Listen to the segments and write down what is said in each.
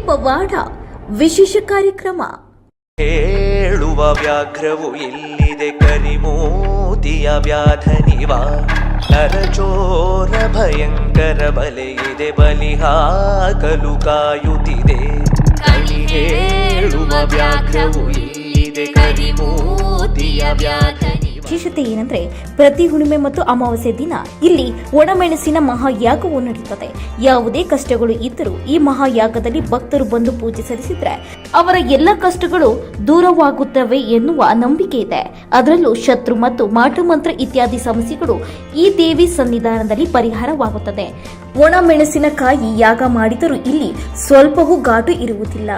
ಪವಾಡ ವಿಶೇಷ ಕಾರ್ಯಕ್ರಮ. ಹೇಳುವ ವ್ಯಾಘ್ರವು ಎಲ್ಲಿದೆ ಕರಿಮೋತಿಯ ವ್ಯಾಧನಿವ ನರಚೋರ ಭಯಂಕರ ಬಲೆಯಿದೆ ಬಲಿ ಹಾಕಲು ಕಾಯುತ್ತಿದೆ. ಹೇಳುವ ವ್ಯಾಘ್ರವು ಎಲ್ಲಿದೆ ಕರಿಮೋತಿಯ ವ್ಯಾಧನಿವ. ವಿಶೇಷತೆ ಏನಂದ್ರೆ ಪ್ರತಿ ಹುಣ್ಣಿಮೆ ಮತ್ತು ಅಮಾವಾಸ್ಯೆ ದಿನ ಇಲ್ಲಿ ಒಣಮೆಣಸಿನ ಮಹಾಯಾಗವು ನಡೆಯುತ್ತದೆ. ಯಾವುದೇ ಕಷ್ಟಗಳು ಇದ್ದರೂ ಈ ಮಹಾಯಾಗದಲ್ಲಿ ಭಕ್ತರು ಬಂದು ಪೂಜೆ ಸಲ್ಲಿಸಿದ್ರೆ ಅವರ ಎಲ್ಲ ಕಷ್ಟಗಳು ದೂರವಾಗುತ್ತವೆ ಎನ್ನುವ ನಂಬಿಕೆ ಇದೆ. ಅದರಲ್ಲೂ ಶತ್ರು ಮತ್ತು ಮಾಟಮಂತ್ರ ಇತ್ಯಾದಿ ಸಮಸ್ಯೆಗಳು ಈ ದೇವಿ ಸನ್ನಿಧಾನದಲ್ಲಿ ಪರಿಹಾರವಾಗುತ್ತದೆ. ಒಣಮೆಣಸಿನಕಾಯಿ ಯಾಗ ಮಾಡಿದರೂ ಇಲ್ಲಿ ಸ್ವಲ್ಪವೂ ಘಾಟು ಇರುವುದಿಲ್ಲ.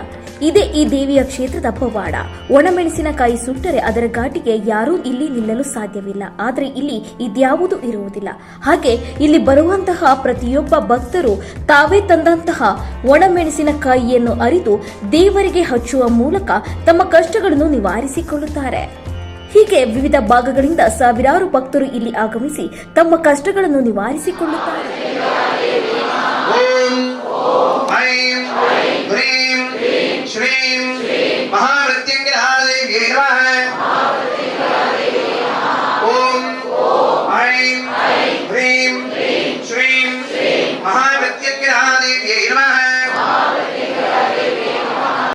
ಇದೇ ಈ ದೇವಿಯ ಕ್ಷೇತ್ರದ ಪವಾಡ. ಒಣಮೆಣಸಿನಕಾಯಿ ಸುಟ್ಟರೆ ಅದರ ಘಾಟಿಗೆ ಯಾರೂ ಇಲ್ಲಿ ನಿಲ್ಲಲು ಸಾಧ್ಯವಿಲ್ಲ. ಆದರೆ ಇಲ್ಲಿ ಇದ್ಯಾವುದೂ ಇರುವುದಿಲ್ಲ. ಹಾಗೆ ಇಲ್ಲಿ ಬರುವಂತಹ ಪ್ರತಿಯೊಬ್ಬ ಭಕ್ತರು ತಾವೇ ತಂದಂತಹ ಒಣಮೆಣಸಿನಕಾಯಿಯನ್ನು ಅರಿದು ದೇವರಿಗೆ ಹಚ್ಚುವ ಮೂಲಕ ತಮ್ಮ ಕಷ್ಟಗಳನ್ನು ನಿವಾರಿಸಿಕೊಳ್ಳುತ್ತಾರೆ. ಹೀಗೆ ವಿವಿಧ ಭಾಗಗಳಿಂದ ಸಾವಿರಾರು ಭಕ್ತರು ಇಲ್ಲಿ ಆಗಮಿಸಿ ತಮ್ಮ ಕಷ್ಟಗಳನ್ನು ನಿವಾರಿಸಿಕೊಳ್ಳುತ್ತಾರೆ.